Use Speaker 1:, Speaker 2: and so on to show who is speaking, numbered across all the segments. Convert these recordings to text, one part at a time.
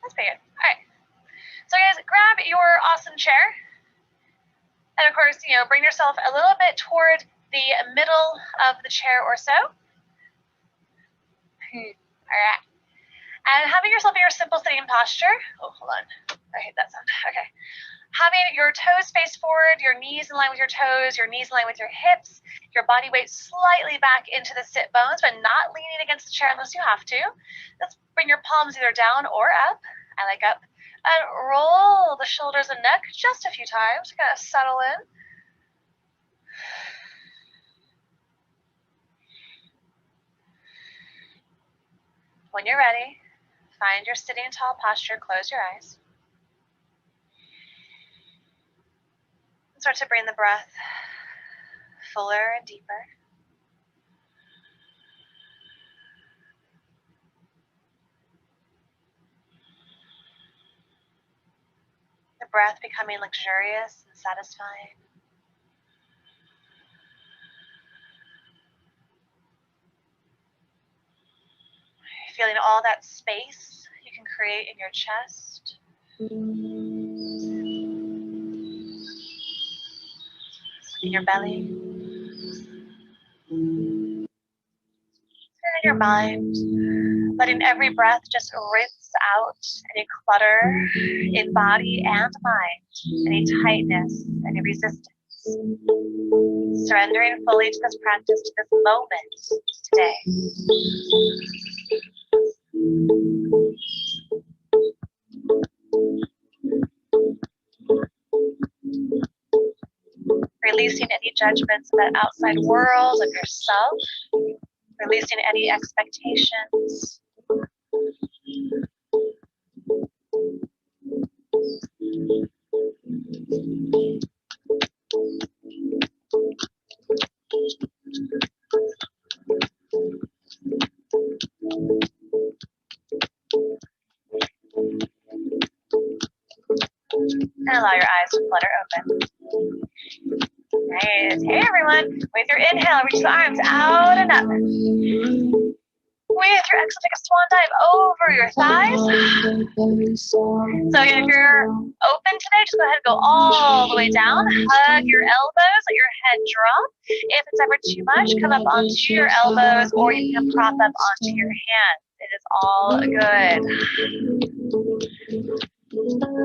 Speaker 1: That's pretty good. All right. So guys, grab your awesome chair. And of course, you know, bring yourself a little bit toward the middle of the chair or so. All right. And having yourself in your simple sitting posture. Oh, hold on. I hate that sound. Okay. Having your toes face forward, your knees in line with your toes, your knees in line with your hips, your body weight slightly back into the sit bones, but not leaning against the chair unless you have to. Let's bring your palms either down or up. I like up. And roll the shoulders and neck just a few times to kind of settle in. When you're ready, find your sitting tall posture, close your eyes. Start to bring the breath fuller and deeper. The breath becoming luxurious and satisfying. Feeling all that space you can create in your chest. In your belly. And in your mind. Letting every breath just rinse out any clutter in body and mind, any tightness, any resistance. Surrendering fully to this practice, to this moment today. Releasing any judgments of that outside world, of yourself. Releasing any expectations. And allow your eyes to flutter open. Nice. Hey everyone. With your inhale, reach the arms out and up. With your exhale, take a swan dive over your thighs. So if you're open today, just go ahead and go all the way down. Hug your elbows, let your head drop. If it's ever too much, come up onto your elbows, or you can prop up onto your hands. It is all good.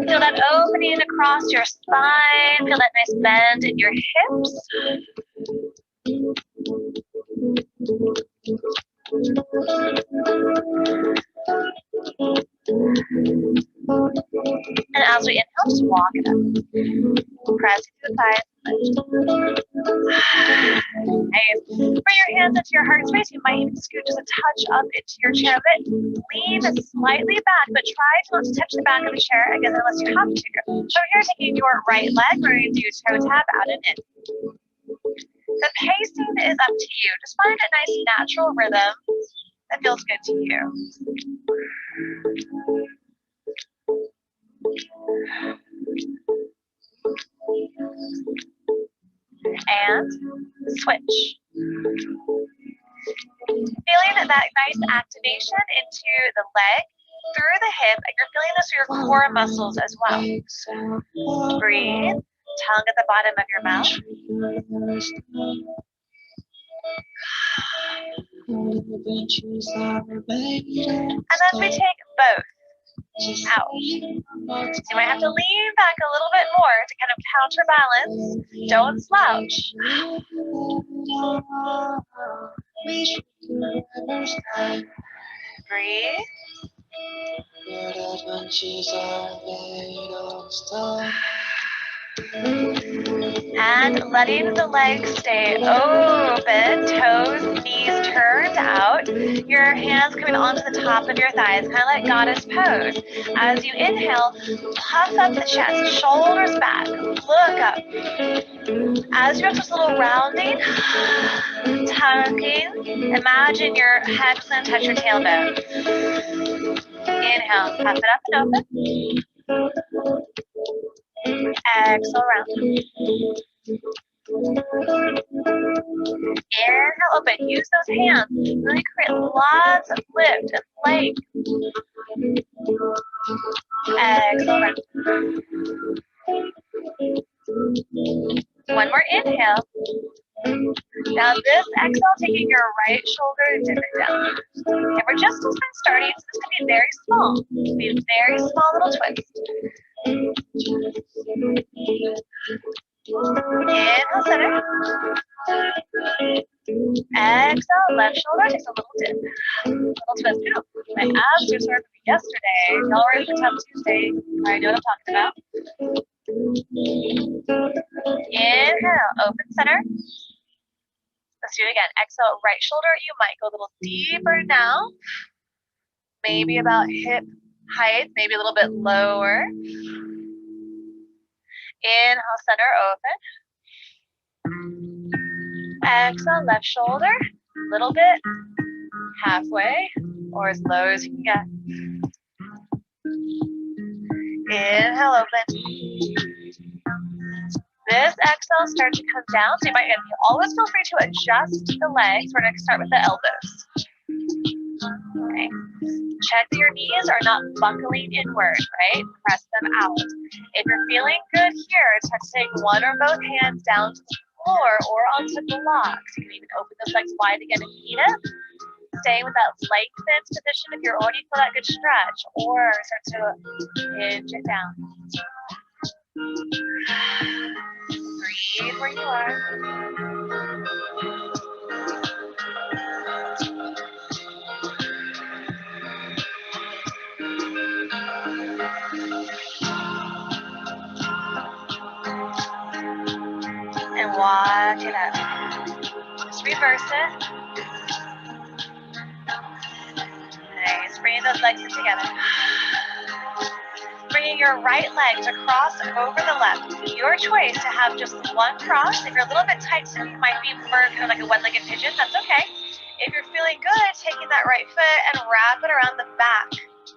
Speaker 1: Feel that opening across your spine. Feel that nice bend in your hips. And as we inhale, just walk it up. Press to the thighs. Nice. Bring your hands into your heart space. You might even scoot just a touch up into your chair a bit. Lean slightly back, but try to not to touch the back of the chair again unless you have to. So here, taking your right leg, we're going to do toe tap out and in. The pacing is up to you. Just find a nice natural rhythm that feels good to you. And switch. Feeling that nice activation into the leg, through the hip, and you're feeling this through your core muscles as well. Breathe. Tongue at the bottom of your mouth. And as we take both out, you might have to lean back a little bit more to kind of counterbalance. Don't slouch. Breathe. And letting the legs stay open, toes, knees turned out, your hands coming onto the top of your thighs, kind of like goddess pose. As you inhale, puff up the chest, shoulders back, look up. As you have this little rounding, tucking, imagine your head's going to touch your tailbone. Inhale, puff it up and open. Exhale, round. Inhale, open. Use those hands. Really create lots of lift and length. Exhale, round. One more inhale. Now this exhale, taking your right shoulder and dip it down. And we're just starting, so this could be very small. It could be a very small little twist. Inhale, center. Exhale, left shoulder takes a little dip. Little twist. Ooh, my abs are sore from yesterday. Y'all ready for Tough Tuesday? I know what I'm talking about. Inhale, open center. Let's do it again. Exhale, right shoulder. You might go a little deeper now. Maybe about hip height, maybe a little bit lower. Inhale, center, open. Exhale, left shoulder. A little bit. Halfway, or as low as you can get. Inhale, open. This exhale starts to come down, so you might always feel free to adjust the legs. We're going to start with the elbows. Okay. Check that your knees are not buckling inward, right? Press them out. If you're feeling good here, try to take one or both hands down to the floor or onto blocks. You can even open those legs wide again if you need it. Stay with that lengthened position if you're already feel that good stretch, or start to hinge it down. Breathe where you are. And walk it up. Just reverse it. Nice. Bringing those legs in together. Bringing your right leg to cross over the left. Your choice to have just one cross. If you're a little bit tight, so you might be more kind of like a one-legged pigeon. That's okay. If you're feeling good, taking that right foot and wrap it around the back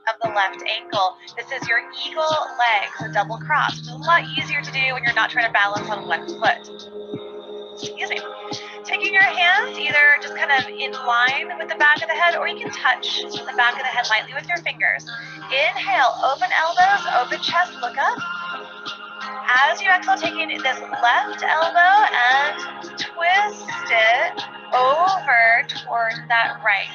Speaker 1: of the left ankle. This is your eagle leg, so double cross, which is a lot easier to do when you're not trying to balance on the left foot. Excuse me. Taking your hands either just kind of in line with the back of the head, or you can touch the back of the head lightly with your fingers. Inhale, open elbows, open chest, look up. As you exhale, taking this left elbow and twist it over towards that right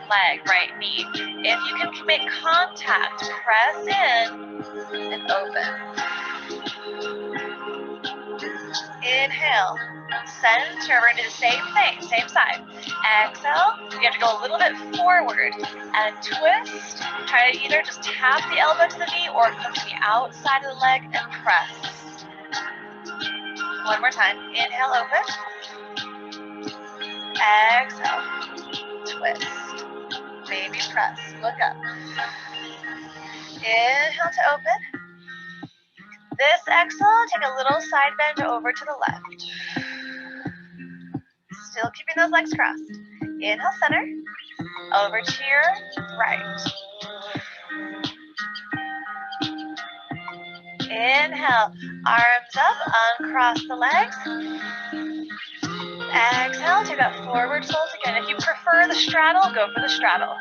Speaker 1: leg, right knee. If you can make contact, press in and open. Inhale, center, we're gonna do the same thing, same side. Exhale, you have to go a little bit forward and twist. Try to either just tap the elbow to the knee or come to the outside of the leg and press. One more time. Inhale, open. Exhale, twist. Maybe press. Look up. Inhale to open. This exhale, take a little side bend over to the left. Still keeping those legs crossed. Inhale, center. Over to your right. Inhale, arms up, uncross the legs. Exhale, take that forward fold again. If you prefer the straddle, go for the straddle.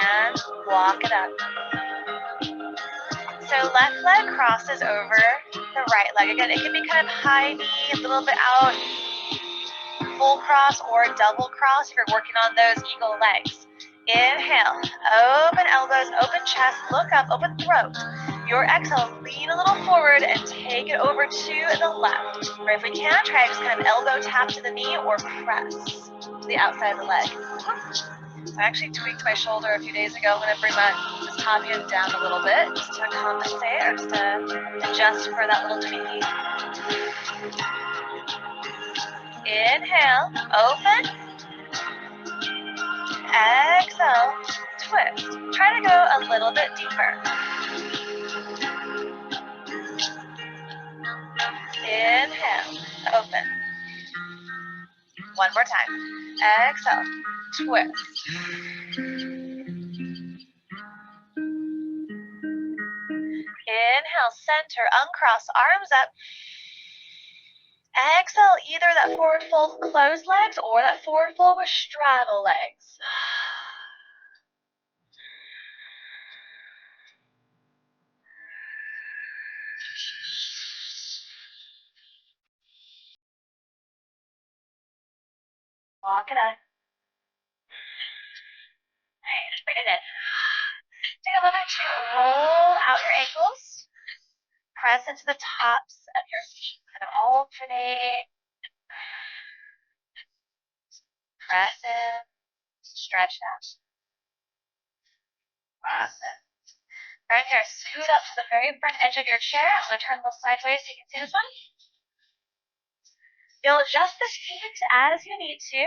Speaker 1: And walk it up. So left leg crosses over the right leg. Again, it can be kind of high knee, a little bit out, full cross or double cross if you're working on those eagle legs. Inhale, open elbows, open chest, look up, open throat. Your exhale, lean a little forward and take it over to the left. Or if we can, try just kind of elbow tap to the knee or press to the outside of the leg. I actually tweaked my shoulder a few days ago. I'm going to bring this top hand down a little bit just to compensate or just to adjust for that little tweaking. Inhale, open. Exhale, twist. Try to go a little bit deeper. Inhale, open. One more time. Exhale, twist. Inhale, center, uncross, arms up. Exhale, either that forward fold with closed legs or that forward fold with straddle legs. Walk it up. Alright, bring it in. Take a moment to roll out your ankles. Press into the tops of your feet. Kind of alternate. Press in. Stretch out. Awesome. Right here, scoot up to the very front edge of your chair. I'm going to turn a little sideways so you can see this one. You'll adjust the feet as you need to.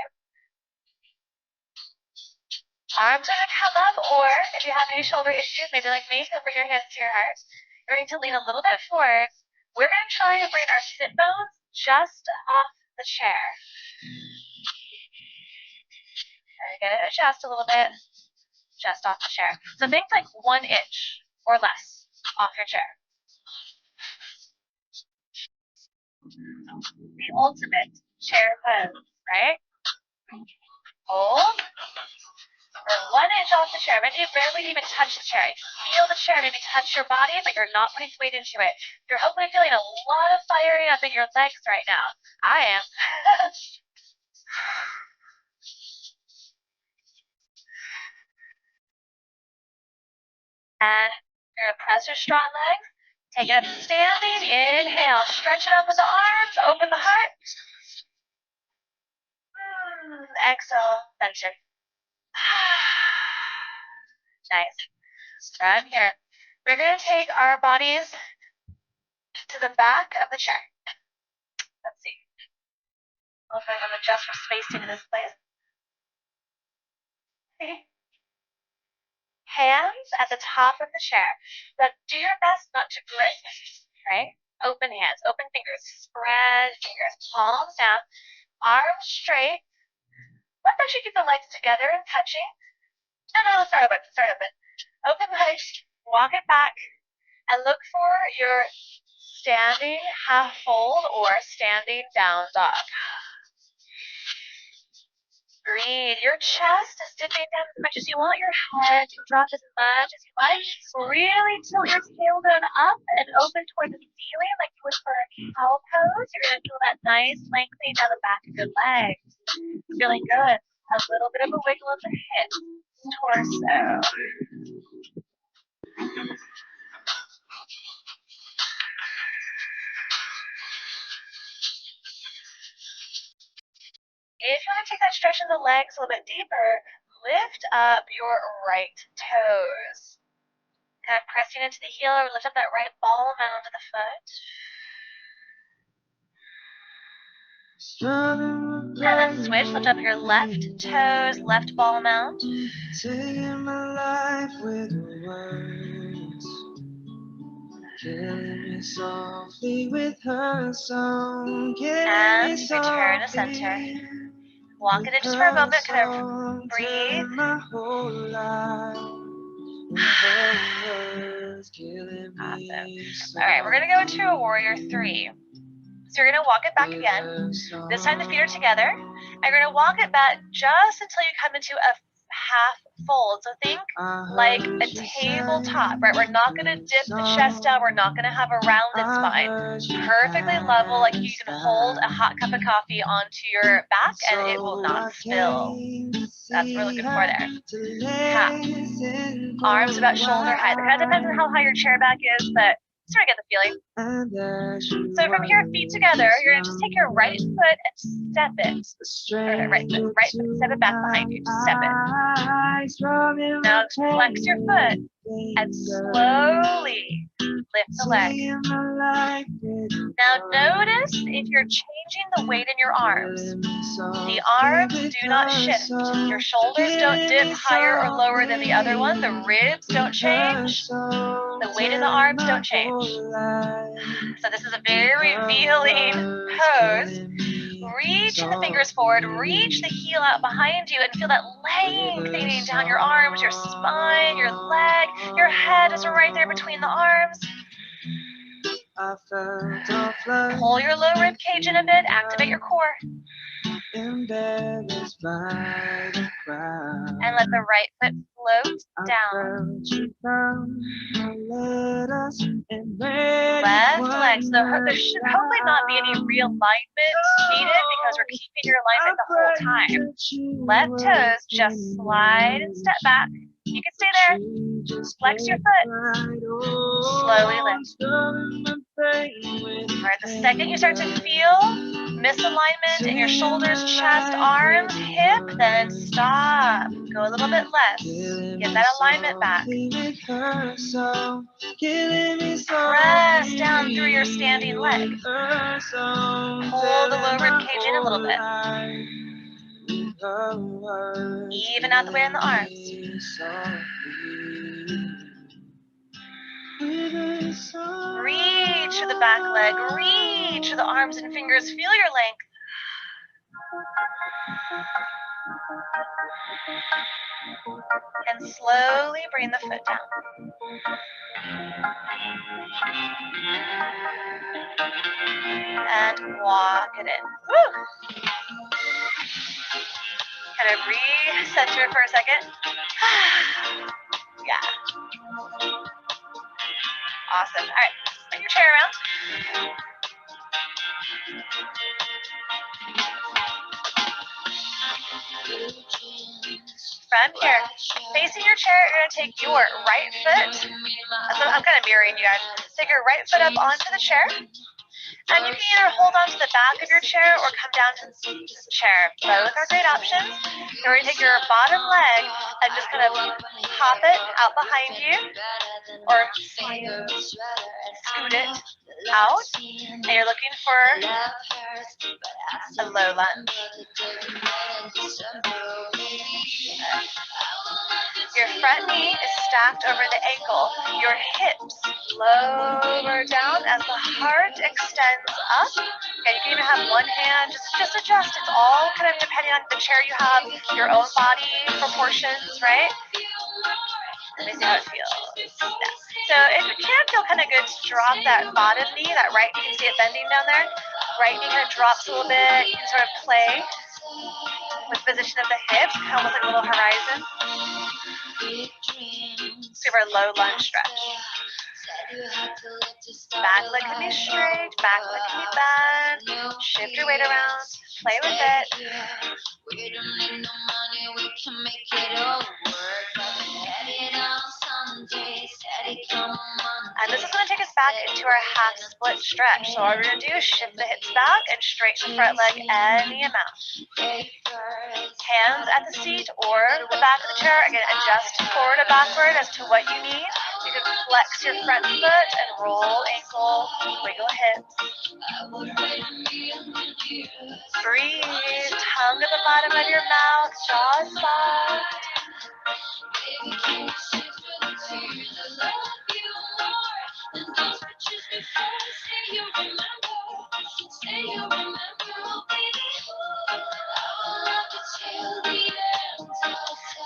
Speaker 1: Arms are going to come up, or if you have any shoulder issues, maybe like me, so bring your hands to your heart. You're going to lean a little bit forward. We're going to try and bring our sit bones just off the chair. Very good. Adjust a little bit, just off the chair. So think like 1 inch or less off your chair. The ultimate chair pose, right? Hold. We're 1 inch off the chair. Maybe you barely even touch the chair. Feel the chair maybe touch your body, but you're not putting weight into it. You're hopefully feeling a lot of firing up in your legs right now. I am. And you're going to press your strong legs. Take it up standing. Inhale. Stretch it up with the arms. Open the heart. Exhale. Tension. Nice. From here, we're going to take our bodies to the back of the chair. Let's see. I'll try to adjust for spacing in this place. Okay. Hands at the top of the chair. But do your best not to grip, right? Open hands, open fingers, spread fingers, palms down, arms straight. Let's actually keep the legs together and touching. No, let's start open. Open legs, walk it back, and look for your standing half fold or standing down dog. Breathe. Your chest is dipping down as much as you want. Your head to drop as much as you like. Really tilt your tailbone up and open toward the ceiling like you would for a cow pose. You're going to feel that nice lengthening down the back of your legs. Feeling good. A little bit of a wiggle of the hips, torso. If you want to take that stretch in the legs a little bit deeper, lift up your right toes. Kind of pressing into the heel or lift up that right ball mound of the foot. And then switch, lift up your left toes, left ball mound.
Speaker 2: Taking my life with words, killing me softly with her song.
Speaker 1: And return to center. Walk it in just for a moment, kind of breathe. Awesome. All right, we're going to go into a warrior 3. So you're going to walk it back again. This time the feet are together. And you're going to walk it back just until you come into a half fold. So think like a tabletop, right? We're not going to dip the chest down. We're not going to have a rounded spine. Perfectly level, like you can hold a hot cup of coffee onto your back and it will not spill. That's what we're looking for there. Half. Arms about shoulder height. It kind of depends on how high your chair back is, but sort of get the feeling. So from here, feet together, you're going to just take your right foot and step it. Or right foot, step it back behind you, step it. Now flex your foot and slowly lift the leg. Now notice if you're changing the weight in your arms. The arms do not shift. Your shoulders don't dip higher or lower than the other one. The ribs don't change. The weight in the arms don't change. So this is a very revealing pose. Reach the fingers forward, reach the heel out behind you and feel that lengthening down your arms, your spine, your leg. Your head is right there between the arms.
Speaker 2: I felt a flood.
Speaker 1: Pull your low rib cage in a bit, activate your core.
Speaker 2: Embarrassed by the crowd.
Speaker 1: And let the right foot float down.
Speaker 2: Felt you down. I let us and ran
Speaker 1: Left
Speaker 2: one
Speaker 1: leg. So there should hopefully not be any realignment needed because we're keeping your alignment the whole time. Left toes just slide and step back. You can stay there. Flex your foot. Slowly lift. All right, the second you start to feel misalignment in your shoulders, chest, arms, hip, then stop. Go a little bit less. Get that alignment back. Press down through your standing leg. Pull the low rib cage in a little bit. Even out the way in the arms. Reach for the back leg. Reach for the arms and fingers. Feel your length. And slowly bring the foot down. And walk it in. Woo! Kind of recenter for a second. Yeah. Awesome. All right, bring your chair around. From here, facing your chair, you're going to take your right foot. So I'm kind of mirroring you guys. Take your right foot up onto the chair. And you can either hold on to the back of your chair or come down to the chair. Both are great options. You're going to take your bottom leg and just kind of pop it out behind you or scoot it out. And you're looking for a low lunge. Your front knee is stacked over the ankle. Your hips lower down as the heart extends up. And you can even have one hand, just adjust. It's all kind of depending on the chair you have, your own body proportions, right? Let me see how it feels. Yeah. So it can feel kind of good to drop that bottom knee, that right knee. You can see it bending down there. Right knee kind of drops a little bit. You can sort of play with position of the hips, almost like a little horizon. Give her a low lunge stretch. Back leg can be straight, back leg can be bent. Shift your weight around, play with it. And this is going to take us back into our half split stretch. So all we're going to do is shift the hips back and straighten the front leg any amount. Hands at the seat or the back of the chair. Again, adjust forward and backward as to what you need. You can flex your front foot and roll ankle, wiggle hips. Breathe, tongue at the bottom of your mouth, jaw soft.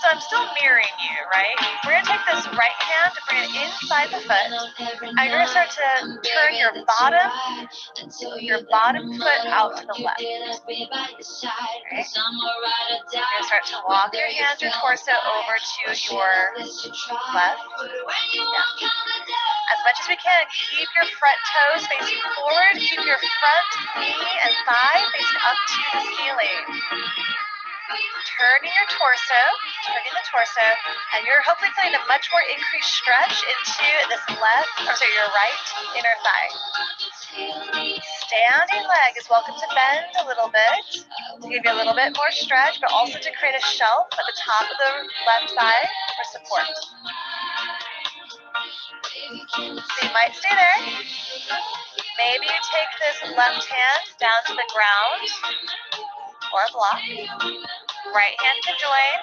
Speaker 1: So I'm still mirroring you, right? We're going to take this right hand and bring it inside the foot. And you're going to start to turn your bottom foot out to the left. Okay? You're going to start to walk your hands, your torso over to your left. Yeah. As much as we can, keep your front toes facing forward. Keep your front knee and thigh facing up to the ceiling. Turning the torso, and you're hopefully feeling a much more increased stretch into this your right inner thigh. Standing leg is welcome to bend a little bit to give you a little bit more stretch, but also to create a shelf at the top of the left thigh for support. So you might stay there. Maybe you take this left hand down to the ground or a block. Right hand can join.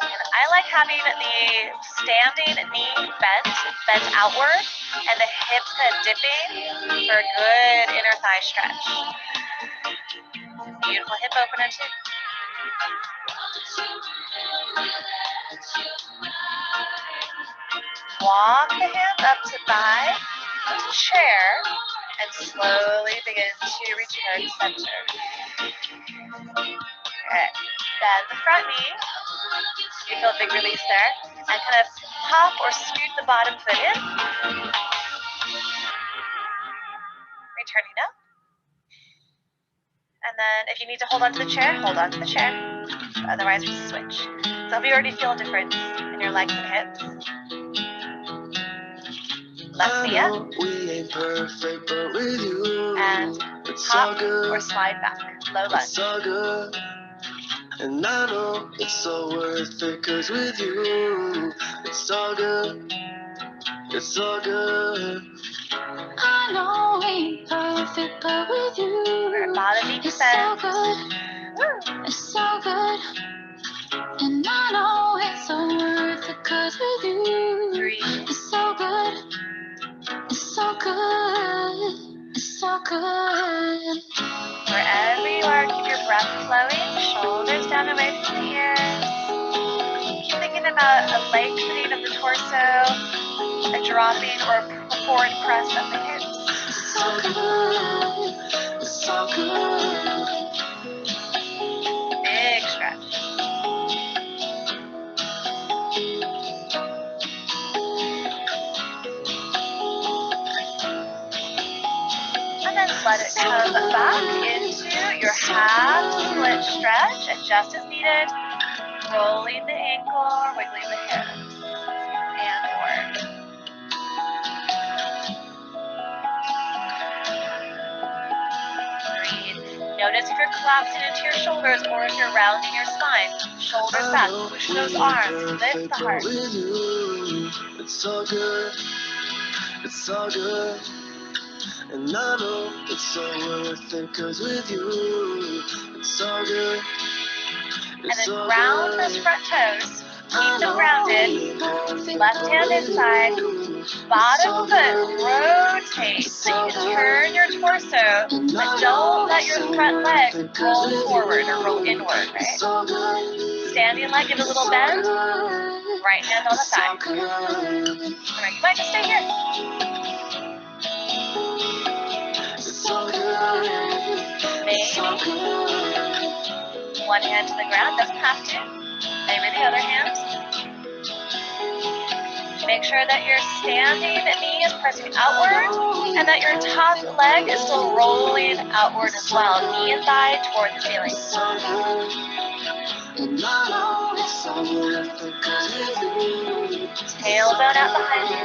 Speaker 1: And I like having the standing knee bent outward, and the hips kind of dipping for a good inner thigh stretch. Beautiful hip opener too. walk the hands up to thigh, to chair, and slowly begin to return to center. Okay. Bend the front knee. You feel a big release there. And kind of pop or scoot the bottom foot in. Returning up. And then if you need to hold on to the chair, hold on to the chair. Otherwise, we switch. So if you already feel a difference in your legs and hips. Left knee up. And hop or slide back. Low lunge.
Speaker 2: And I know it's all worth it, 'cause with you, it's all good, it's all good.
Speaker 3: I know we ain't perfect, but with you,
Speaker 1: bottom knee
Speaker 3: it's so
Speaker 1: bend.
Speaker 3: good, it's so good. And I know it's all worth it, 'cause with you,
Speaker 1: Breathe.
Speaker 3: it's so good, it's so good, it's so good.
Speaker 1: Wherever you are, keep your breath flowing, shoulders down away from the ears. Keep thinking about a lengthening of the torso, a dropping or a forward press of the hips.
Speaker 3: It's so good, it's so good.
Speaker 1: Big stretch. And then let it come back into your half split stretch, and just as needed, rolling the ankle or wiggling the hips and forward. Breathe. Notice if you're collapsing into your shoulders or if you're rounding your spine. Shoulders back, push those arms, lift the heart.
Speaker 2: It's all good, it's all good. And I know it's all worth it, 'cause with you, it's all good.
Speaker 1: And then ground those front toes. Keep them grounded. Left hand inside. Bottom foot rotate so you can turn your torso, but don't let your front leg roll forward or roll inward, right? Standing leg, give a little bend. Right hand on the thigh. All right, you might just stay here. Maybe one hand to the ground, doesn't have to. Maybe the other hand. Make sure that your standing knee is pressing outward and that your top leg is still rolling outward as well. Knee and thigh toward the ceiling. Tailbone out behind you.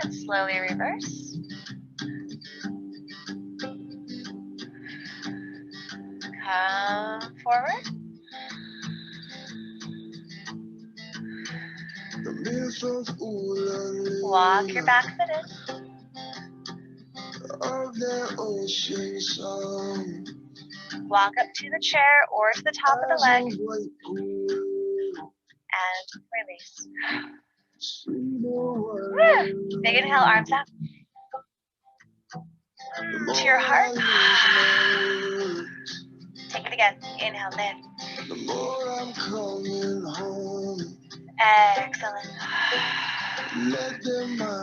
Speaker 1: And slowly reverse. Come forward. Walk your back foot in. Walk up to the chair or to the top of the leg. And release. Woo. Big inhale, arms out. To your heart. Take it again. Inhale, lift. Excellent.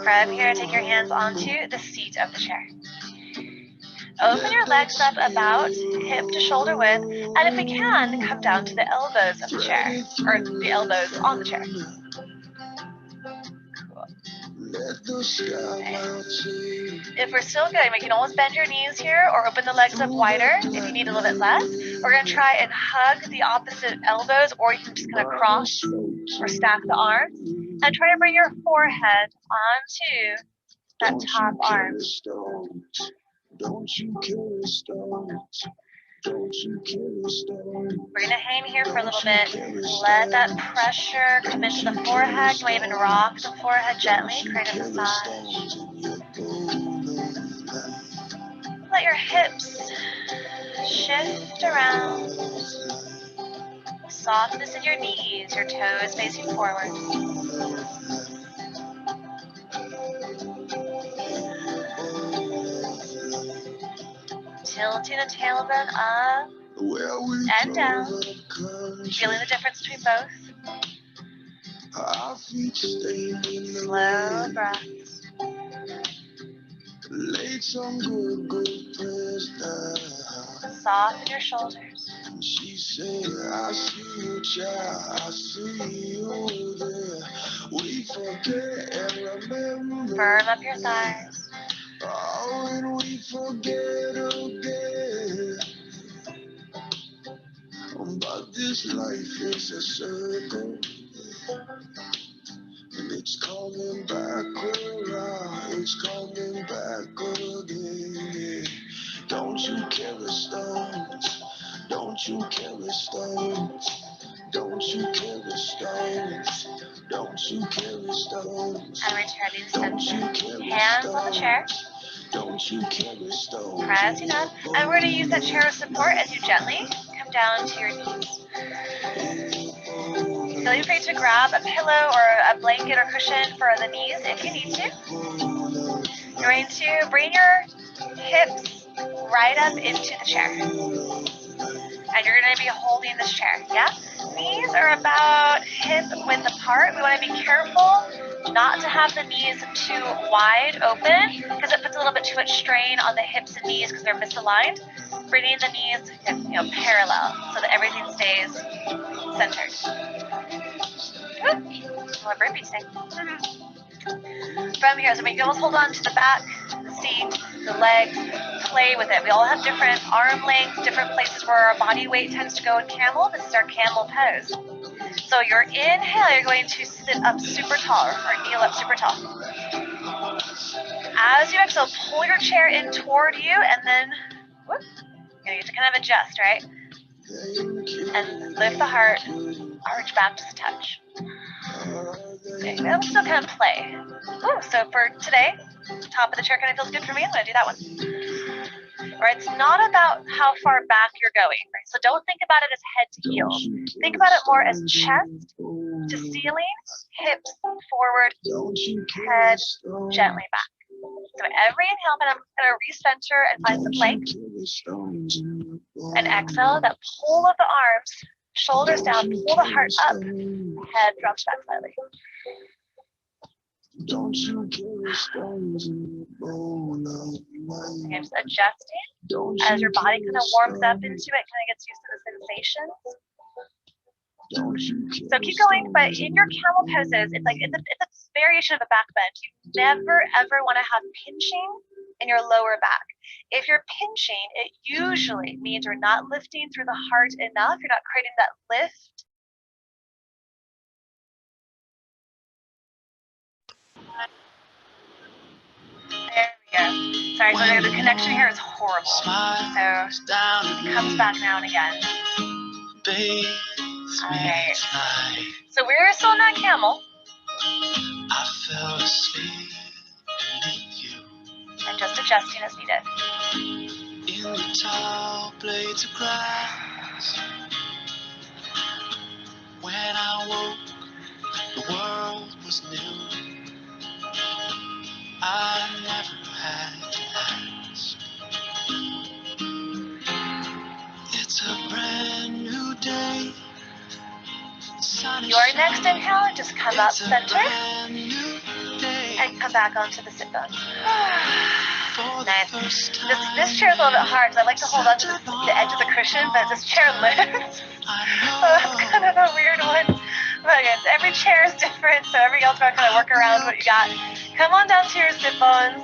Speaker 1: From here, take your hands onto the seat of the chair. Open your legs up about hip to shoulder width, and if we can, come down to the elbows of the chair, or the elbows on the chair. Cool. Okay. If we're still good, we can always bend your knees here or open the legs up wider if you need a little bit less. We're going to try and hug the opposite elbows, or you can just kind of cross or stack the arms and try to bring your forehead onto that top arm.
Speaker 2: Don't you carry stones. Don't you carry stones.
Speaker 1: We're going to hang here for a little bit. Let that pressure come into the forehead. You might even rock the forehead gently, create a massage. Let your hips shift around. softness in your knees, your toes facing forward. Tilting the tailbone up and down. Feeling the difference between both. Slow breaths. Soften your shoulders.
Speaker 2: She said, I see you, child, I see you there. We forget and remember.
Speaker 1: Firm up your thighs.
Speaker 2: Oh, and we forget again. But this life is a circle, and it's coming back around. It's coming back again. Yeah. Don't you carry stones? Don't you carry stones? Don't you carry stones? Don't you carry stones?
Speaker 1: And returning to
Speaker 2: Don't you
Speaker 1: center.
Speaker 2: carry
Speaker 1: Hands on the chair.
Speaker 2: Don't you carry stones?
Speaker 1: Pressing up. And we're going to use that chair of support as you gently come down to your knees. Feel free to grab a pillow or a blanket or cushion for the knees if you need to. You're going to bring your hips right up into the chair. And you're going to be holding this chair, yeah? Knees are about hip width apart. We want to be careful not to have the knees too wide open because it puts a little bit too much strain on the hips and knees because they're misaligned. Bringing the knees, parallel so that everything stays centered. Well, burpee today. From here, so we can almost hold on to the back, the seat, the legs, play with it. We all have different arm lengths, different places where our body weight tends to go in camel. This is our camel pose. So your inhale, you're going to sit up super tall or kneel up super tall. As you exhale, pull your chair in toward you and then whoop, you have to kind of adjust, right? And lift the heart, arch back just a touch. Okay, that will still kind of play. Ooh, so for today, top of the chair kind of feels good for me. I'm going to do that one. All right, it's not about how far back you're going, right? So don't think about it as head to heel. Think about it more as chest to ceiling, hips forward, head gently back. So every inhale, I'm going to recenter and find some plank. And exhale, that pull of the arms, shoulders down, pull the heart up, head drops back slightly.
Speaker 2: Don't you carry stones in your bowl of
Speaker 1: Again, just adjusting as your body kind of warms up into it, kind of gets used to the sensations. So keep going, but in your camel poses, it's like it's a variation of a back bend. You never ever want to have pinching in your lower back. If you're pinching, it usually means you're not lifting through the heart enough. You're not creating that lift. There we go. Sorry, so the connection here is horrible. So it comes back now and again. Alright. So we're still in that camel.
Speaker 2: I fell asleep beneath you.
Speaker 1: And just adjusting as needed.
Speaker 2: In the tall blades of grass. When I woke, the world was new. I never had to ask. It's a brand new day.
Speaker 1: Your next inhale, just come up center and come back onto the sit bones. Nice. This chair is a little bit hard, so I like to hold on to the edge of the cushion, but this chair lifts. Oh, that's kind of a weird one. But again, every chair is different, so every else going to kind of work around what you got. Come on down to your sit bones.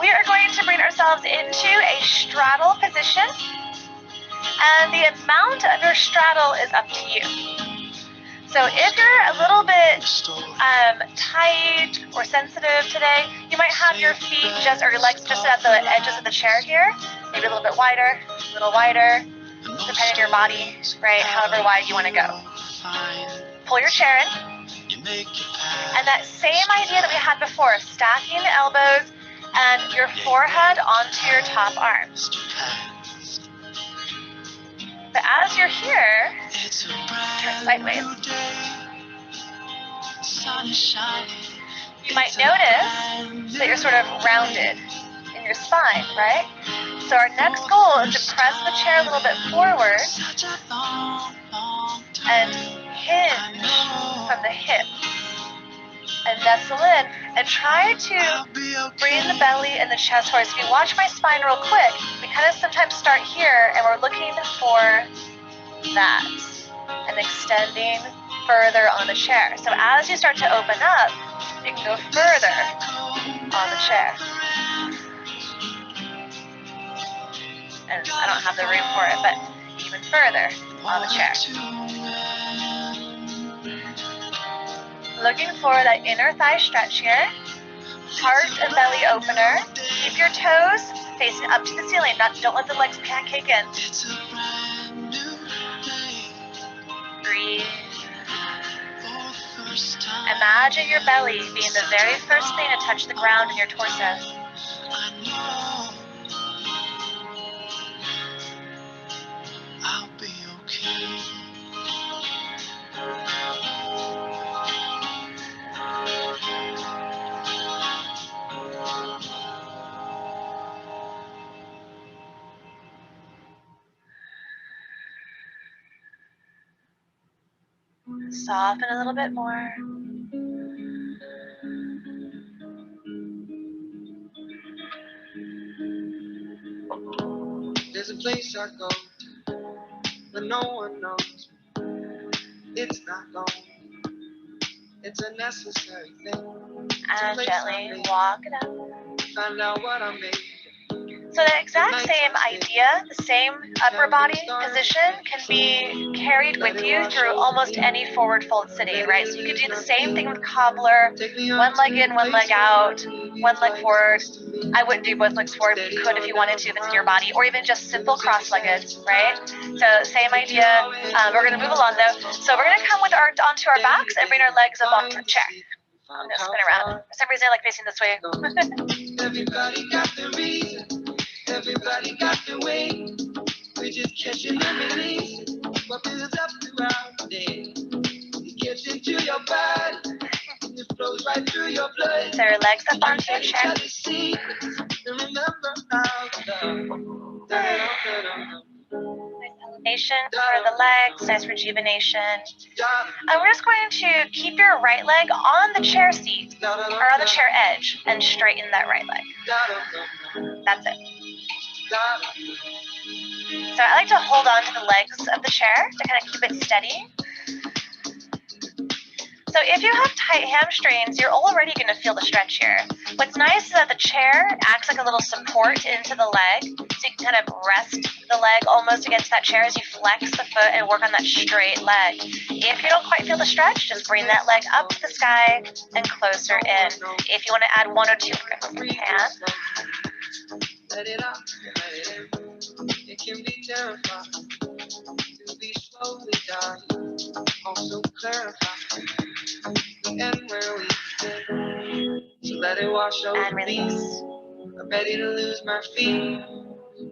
Speaker 1: We are going to bring ourselves into a straddle position. And the amount of your straddle is up to you. So if you're a little bit tight or sensitive today, you might have your feet just, or your legs just at the edges of the chair here. Maybe a little bit wider, depending on your body, right? However wide you want to go. Pull your chair in. And that same idea that we had before, stacking the elbows and your forehead onto your top arm. But as you're here, turn sideways. You might notice that you're sort of rounded in your spine, right? So our next goal is to press the chair a little bit forward and hinge from the hips and nestle in and try to bring the belly and the chest forward. So if you watch my spine real quick, we kind of sometimes start here and we're looking for that and extending further on the chair. So as you start to open up, you can go further on the chair. And I don't have the room for it, but even further on the chair. Looking for that inner thigh stretch here. Heart and belly opener. Keep your toes facing up to the ceiling. Don't let the legs pancake in. Breathe. Imagine your belly being the very first thing to touch the ground in your torso.
Speaker 2: I'll be okay.
Speaker 1: Soften a little bit more.
Speaker 2: There's a place I go to when no one knows. It's not long. It's a necessary thing.
Speaker 1: And gently walk it up.
Speaker 2: Find out what I made.
Speaker 1: So the exact same idea, the same upper body position can be carried with you through almost any forward fold sitting, right? So you could do the same thing with cobbler, one leg in, one leg out, one leg forward. I wouldn't do both legs forward, but you could if you wanted to, if it's in your body, or even just simple cross-legged, right? So same idea. We're gonna move along though. So we're gonna come with onto our backs and bring our legs up onto the chair. I'm gonna spin around. For some reason I like facing this way.
Speaker 2: Everybody got the reason. Everybody got the way. We're just catching and releasing what builds up throughout the day. It gets into your body. It flows right through your blood.
Speaker 1: So your legs up onto your chair.
Speaker 2: Remember how to
Speaker 1: Nice elevation for the legs, nice rejuvenation. And we're just going to keep your right leg on the chair seat or on the chair edge and straighten that right leg. That's it. So I like to hold on to the legs of the chair to kind of keep it steady. So if you have tight hamstrings, you're already going to feel the stretch here. What's nice is that the chair acts like a little support into the leg, so you can kind of rest the leg almost against that chair as you flex the foot and work on that straight leg. If you don't quite feel the stretch, just bring that leg up to the sky and closer in. If you want to add one or two grip, you can.
Speaker 2: Let it out, let it in. It can be terrifying to be slowly dying, also clarifying the end where we begin. So let it wash over
Speaker 1: And release.
Speaker 2: me. I'm ready to lose my feet.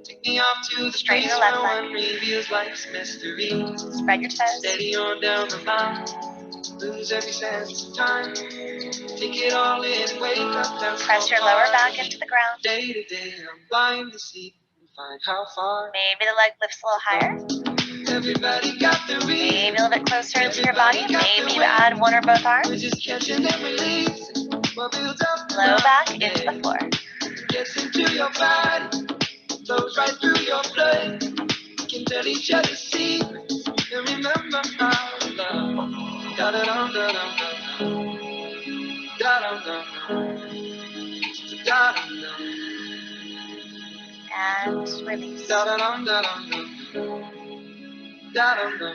Speaker 2: Take me off to the
Speaker 1: Straighten
Speaker 2: place
Speaker 1: the left
Speaker 2: where
Speaker 1: leg.
Speaker 2: one reveals life's mystery.
Speaker 1: Spread your toes.
Speaker 2: Steady on down the line. Lose every sense of time. Take it all in, wake up and
Speaker 1: Press your lower back into the ground.
Speaker 2: Day to day, I'm blind to see and find how far.
Speaker 1: Maybe the leg lifts a little higher.
Speaker 2: Everybody got the reason.
Speaker 1: Maybe a little bit closer into your body. Maybe you add one or both arms.
Speaker 2: We're just catching and releasing what builds up.
Speaker 1: Low back into the floor.
Speaker 2: Gets into your body, flows right through your blood. We can tell each other secrets and remember how to love. Da da da da da da. Da da da da. Da da da.
Speaker 1: And release.
Speaker 2: Da da da da da. Da da da.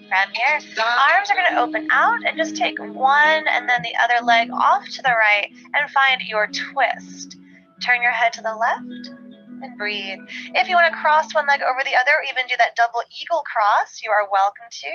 Speaker 1: From here, arms are going to open out and just take one and then the other leg off to the right and find your twist. Turn your head to the left and breathe. If you want to cross one leg over the other or even do that double eagle cross, you are welcome to.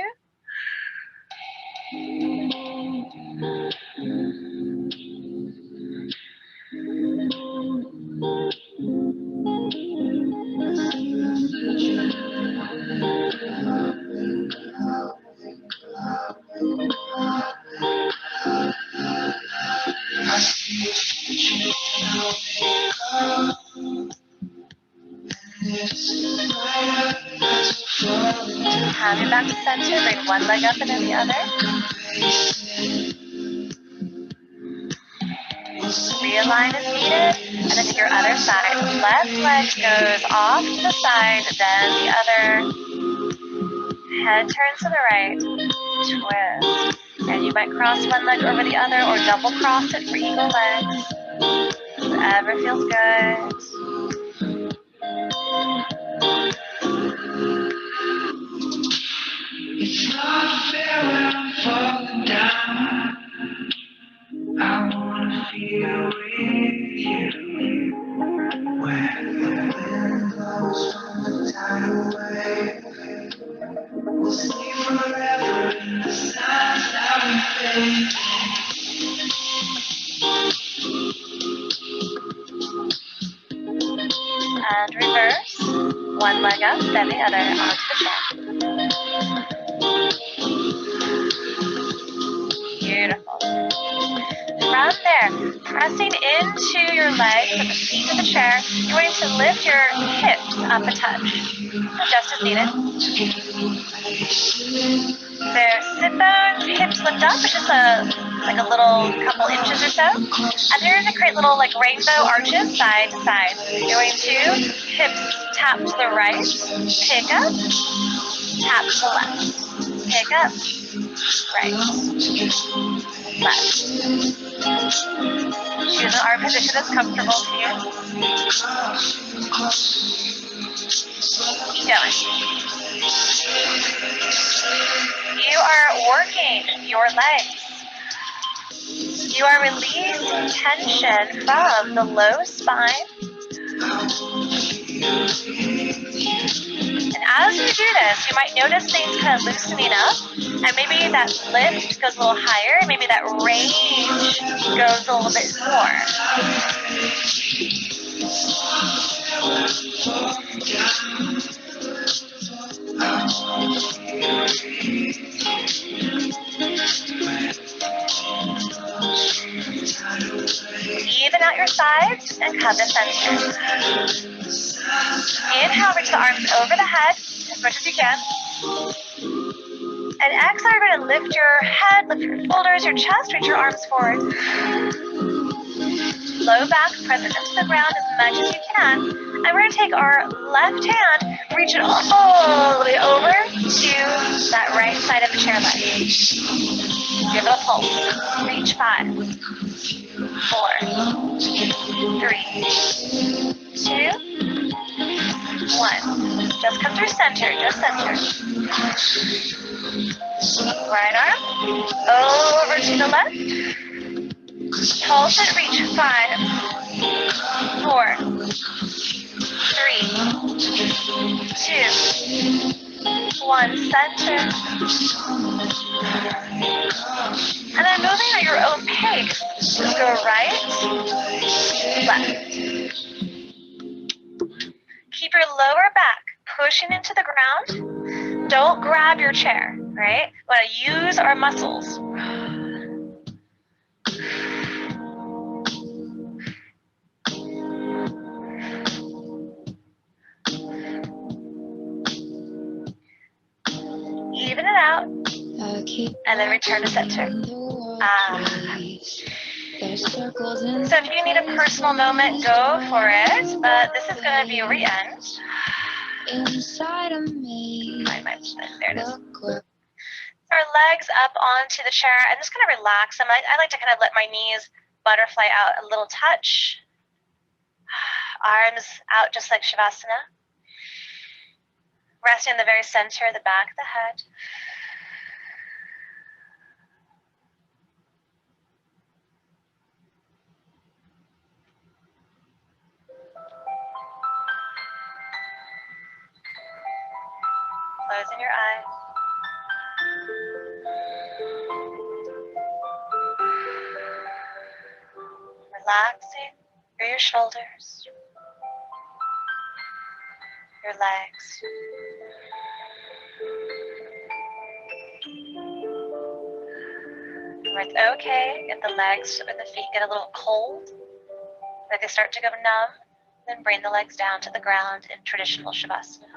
Speaker 1: one leg up and then the other. Realign as needed, and then take your other side. Left leg goes off to the side, then the other. Head turns to the right, twist. And you might cross one leg over the other or double cross it for eagle legs. Whatever feels good.
Speaker 2: It's not fair when I'm falling down. I wanna feel with you. Where the wind blows from the tidal wave, we'll stay forever in the signs that we fade.
Speaker 1: And reverse. One leg up, then the other onto the chair. Beautiful. From there, pressing into your legs with the feet of the chair, you're going to lift your hips up a touch, just as needed. So sit bones, hips lift up, it's just like a little couple inches or so. And they're going to create little like rainbow arches side to side. You're going to hips tap to the right, pick up, tap to the left, pick up, right, left. Choose an arm position that's comfortable to you. Keep going. You are working your legs. You are releasing tension from the low spine. And as you do this, you might notice things kind of loosening up, and maybe that lift goes a little higher, and maybe that range goes a little bit more. Even out your sides and come to center. Inhale, reach the arms over the head as much as you can. And exhale, you're going to lift your head, lift your shoulders, your chest, reach your arms forward. Low back, press it into the ground as much as you can. And we're going to take our left hand, reach it all the way over to that right side of the chair leg. Give it a pulse. Reach 5, 4, 3, 2, 1. Just come through center, just center. Right arm over to the left. Pulse it, reach 5, 4, 3, 2, 1. Center. And then moving at your own pace. Just go right, left. Keep your lower back pushing into the ground. Don't grab your chair, right? We want to use our muscles. Even it out, and then return to center. So if you need a personal moment, go for it, but this is going to be a re-end. There it is. Our legs up onto the chair. I'm just going to relax them. I like to kind of let my knees butterfly out a little touch. Arms out just like Shavasana. Resting in the very center of the back of the head. Closing your eyes. Relaxing through your shoulders, your legs. Where it's okay if the legs or the feet get a little cold, or they start to go numb, then bring the legs down to the ground in traditional Shavasana.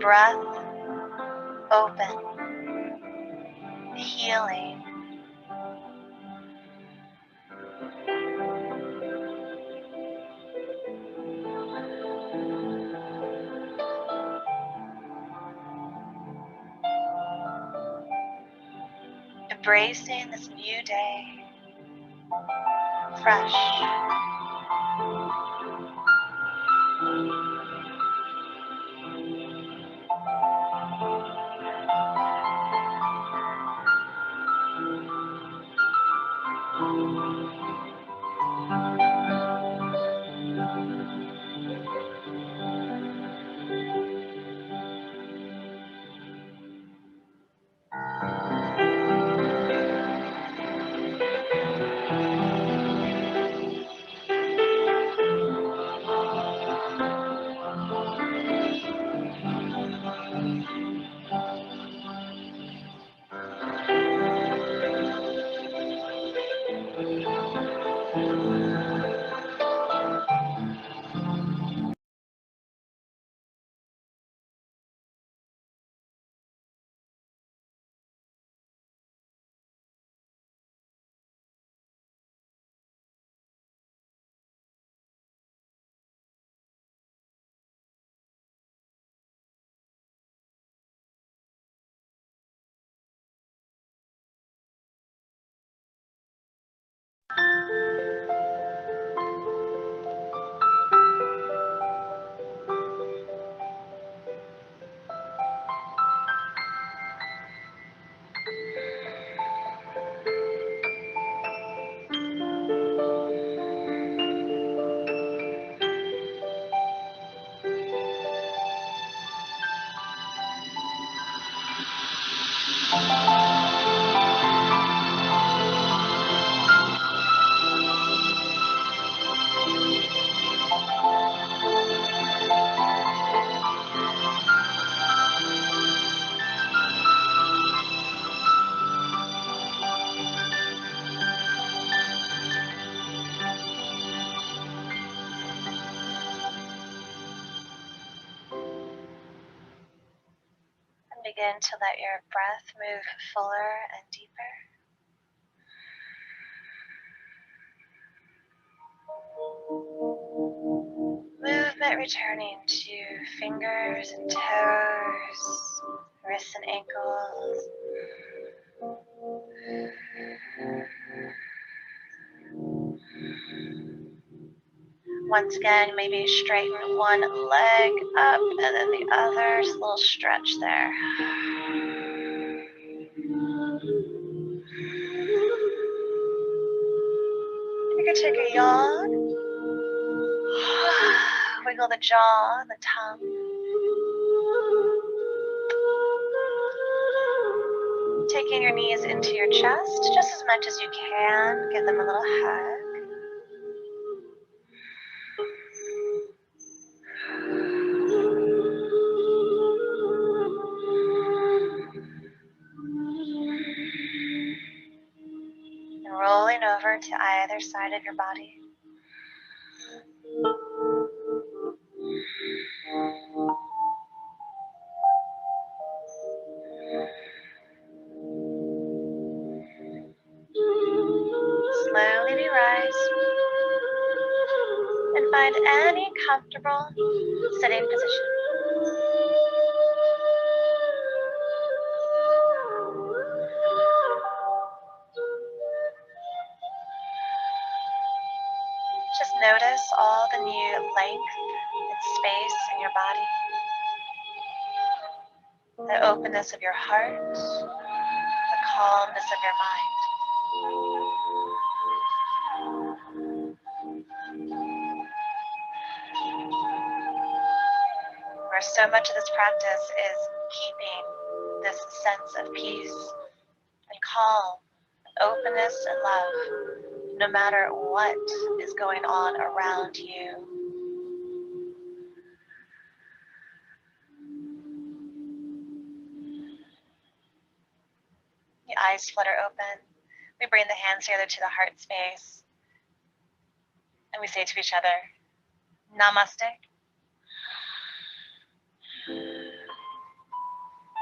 Speaker 1: breath open, healing. Embracing this new day, fresh. And begin to let your breath move fuller and deeper. Movement returning to fingers and toes, wrists and ankles. Once again, maybe straighten one leg up and then the other. Just a little stretch there. You can take a yawn. Wiggle the jaw and the tongue. Taking your knees into your chest just as much as you can. Give them a little hug. And rolling over to either side of your body. Slowly we rise and find any comfortable sitting position. Just notice all the new length and space in your body, the openness of your heart, the calmness of your mind. Where so much of this practice is keeping this sense of peace and calm, openness and love, no matter what is going on around you. The eyes flutter open. We bring the hands together to the heart space. And we say to each other, Namaste.